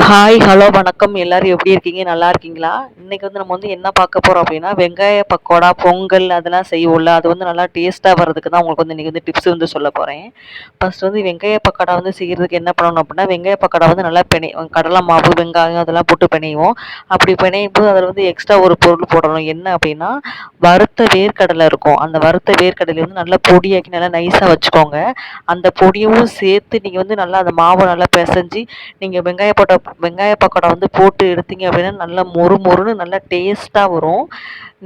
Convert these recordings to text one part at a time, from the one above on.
Hi, hello, வணக்கம். எல்லாரும் எப்படி இருக்கீங்க? நல்லா இருக்கீங்களா? இன்னைக்கு வந்து நம்ம வந்து என்ன பார்க்க போறோம் அப்படின்னா, வெங்காய பக்கோடா, பொங்கல் அதெல்லாம் செய்வோம்ல, அது வந்து நல்லா டேஸ்ட்டா வர்றதுக்கு தான் உங்களுக்கு வந்து இன்னைக்கு வந்து டிப்ஸ் வந்து சொல்லப் போறேன். ஃபர்ஸ்ட் வந்து வெங்காய பக்கோடா வந்து செய்யறதுக்கு என்ன பண்ணணும் அப்படின்னா, வெங்காய பக்கோடா வந்து நல்லா கடலை மாவு, வெங்காயம் அதெல்லாம் போட்டு பிணைவோம். அப்படி பிணையும் போது அதில் வந்து எக்ஸ்ட்ரா ஒரு பொருள் போடணும். என்ன அப்படின்னா, வறுத்த வேர்க்கடலை இருக்கும். அந்த வறுத்த வேர்க்கடலை வந்து நல்லா பொடியாக்கி நல்லா நைஸா வச்சுக்கோங்க. அந்த பொடியவும் சேர்த்து நீங்க வந்து நல்லா அந்த மாவை நல்லா பிசைஞ்சு நீங்க வெங்காய பக்கோடா வந்து போட்டு எடுத்தீங்க அப்படின்னா நல்லா மொறு மொறுன்னு நல்லா டேஸ்ட்டாக வரும்.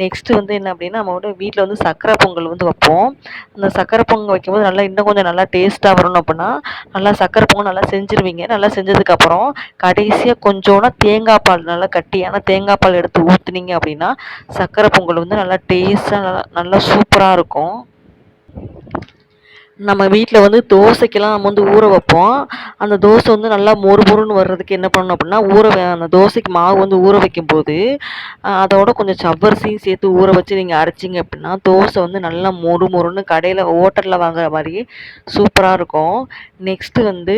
நெக்ஸ்ட்டு வந்து என்ன அப்படின்னா, நம்ம வந்து வீட்டில் வந்து சர்க்கரை பொங்கல் வந்து வைப்போம். அந்த சர்க்கரை பொங்கல் வைக்கும்போது நல்லா இன்னும் கொஞ்சம் நல்லா டேஸ்ட்டாக வரணும் அப்படின்னா, நல்லா சர்க்கரை பொங்கல் நல்லா செஞ்சுருவீங்க. நல்லா செஞ்சதுக்கப்புறம் கடைசியாக கொஞ்சோண்டு தேங்காய் பால், நல்லா கட்டியான தேங்காய் பால் எடுத்து ஊற்றுனீங்க அப்படின்னா, சர்க்கரை பொங்கல் வந்து நல்லா டேஸ்ட்டாக நல்லா நல்லா சூப்பராக இருக்கும். நம்ம வீட்டில் வந்து தோசைக்கெல்லாம் நம்ம வந்து ஊற வைப்போம். அந்த தோசை வந்து நல்லா மொறு மொறுன்னு வர்றதுக்கு என்ன பண்ணணும் அப்படின்னா, அந்த தோசைக்கு மாவு வந்து ஊற வைக்கும்போது அதோட கொஞ்சம் சவ்வரிசியும் சேர்த்து ஊற வச்சு நீங்கள் அரைச்சிங்க அப்படின்னா, தோசை வந்து நல்லா மொறு மொறுன்னு கடையில் ஹோட்டலில் வாங்குற மாதிரியே சூப்பராக இருக்கும். நெக்ஸ்ட்டு வந்து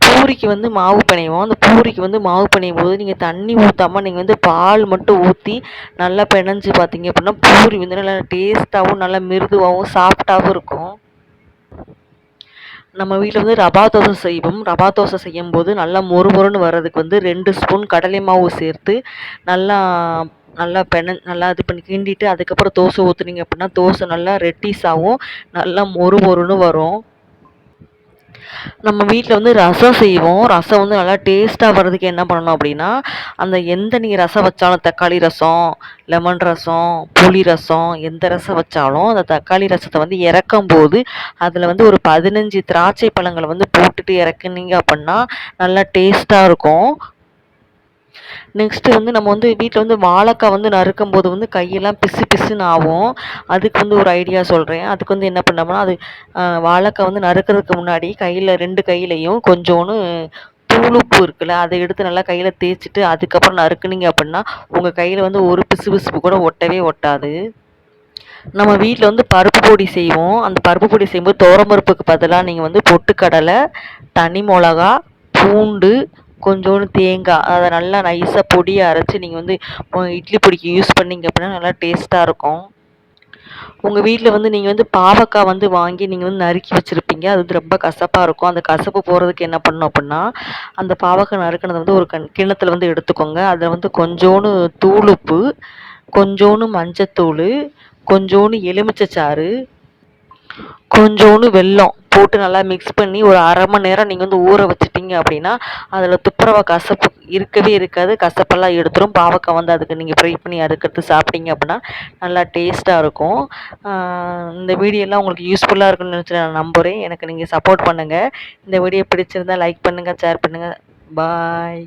பூரிக்கு வந்து மாவு பிணைவோம். அந்த பூரிக்கு வந்து மாவு பிணையும் போது நீங்கள் தண்ணி ஊற்றாமல் நீங்கள் வந்து பால் மட்டும் ஊற்றி நல்லா பிணைஞ்சு பார்த்தீங்க அப்படின்னா, பூரி வந்து நல்லா டேஸ்ட்டாகவும் நல்லா மிருதுவாகவும் சாஃப்டாகவும் இருக்கும். நம்ம வீட்டில் வந்து ரவா தோசை செய்வோம். ரவா தோசை செய்யும்போது நல்லா மொறு மொறுன்னு வர்றதுக்கு வந்து 2 ஸ்பூன் கடலை மாவு சேர்த்து நல்லா நல்லா நல்லா இது பண்ணி கிண்டிட்டு அதுக்கப்புறம் தோசை ஊற்றுனீங்க அப்படின்னா, தோசை நல்லா ரெட்டிஸாகவும் நல்லா மொறு மொறுன்னு வரும். நம்ம வீட்டில் வந்து ரசம் செய்வோம். ரசம் வந்து நல்லா டேஸ்ட்டாக வர்றதுக்கு என்ன பண்ணணும் அப்படின்னா, அந்த எந்த நீங்கள் ரசம் வச்சாலும் தக்காளி ரசம், லெமன் ரசம், புளி ரசம் எந்த ரசம் வச்சாலும் அந்த தக்காளி ரசத்தை வந்து இறக்கும்போது அதில் வந்து ஒரு 15 திராட்சை பழங்களை வந்து போட்டுட்டு இறக்குனீங்க அப்படின்னா நல்லா டேஸ்ட்டாக இருக்கும். நெக்ஸ்ட்டு வந்து நம்ம வந்து வீட்டில் வந்து வாழைக்காய் வந்து நறுக்கும்போது வந்து கையெல்லாம் பிசு பிசுன்னு ஆகும். அதுக்கு வந்து ஒரு ஐடியா சொல்கிறேன். அதுக்கு வந்து என்ன பண்ணோம்னா, அது வாழைக்காய் வந்து நறுக்கிறதுக்கு முன்னாடி 2 கையிலயும் கொஞ்சோன்னு தூளுப்பு இருக்குல்ல, அதை எடுத்து நல்லா கையில் தேய்ச்சிட்டு அதுக்கப்புறம் நறுக்குனீங்க அப்படின்னா, உங்கள் கையில் வந்து ஒரு பிசுபிசுப்பு கூட ஒட்டவே ஒட்டாது. நம்ம வீட்டில் வந்து பருப்பு பொடி செய்வோம். அந்த பருப்பு பொடி செய்யும்போது துவரம்பருப்புக்கு பதிலாக நீங்கள் வந்து பொட்டுக்கடலை, தனி மிளகா, பூண்டு, கொஞ்சோண்டு தேங்காய் அதை நல்லா நைஸாக பொடியை அரைச்சி நீங்கள் வந்து இட்லி பொடிக்கு யூஸ் பண்ணீங்க அப்படின்னா நல்லா டேஸ்ட்டாக இருக்கும். உங்கள் வீட்டில் வந்து நீங்கள் வந்து பாவக்காய் வந்து வாங்கி நீங்கள் வந்து நறுக்கி வச்சுருப்பீங்க. அது வந்து ரொம்ப கசப்பாக இருக்கும். அந்த கசப்பு போகிறதுக்கு என்ன பண்ணணும் அப்படின்னா, அந்த பாவக்காய் நறுக்கினதை வந்து ஒரு கிண்ணத்தில் வந்து எடுத்துக்கோங்க. அதில் வந்து கொஞ்சோண்டு தூளுப்பு, கொஞ்சோண்டு மஞ்சத்தூள், கொஞ்சோண்டு எலுமிச்சைச்சாறு, கொஞ்சோண்டு வெல்லம் போட்டு நல்லா மிக்ஸ் பண்ணி ஒரு 1/2 மணி நேரம் நீங்கள் வந்து ஊற வச்சுட்டீங்க அப்படின்னா, அதில் துப்புரவா கசப்பு இருக்கவே இருக்காது. கசப்பெல்லாம் எடுத்துரும். பாவக்காய் வந்து அதுக்கு நீங்கள் ஃப்ரை பண்ணி அதுக்கடுத்து சாப்பிட்டீங்க அப்படின்னா நல்லா டேஸ்ட்டாக இருக்கும். இந்த வீடியோலாம் உங்களுக்கு யூஸ்ஃபுல்லாக இருக்குன்னு நினச்சி நான் நம்புகிறேன். எனக்கு நீங்கள் சப்போர்ட் பண்ணுங்கள். இந்த வீடியோ பிடிச்சிருந்தா லைக் பண்ணுங்கள், ஷேர் பண்ணுங்கள். பாய்.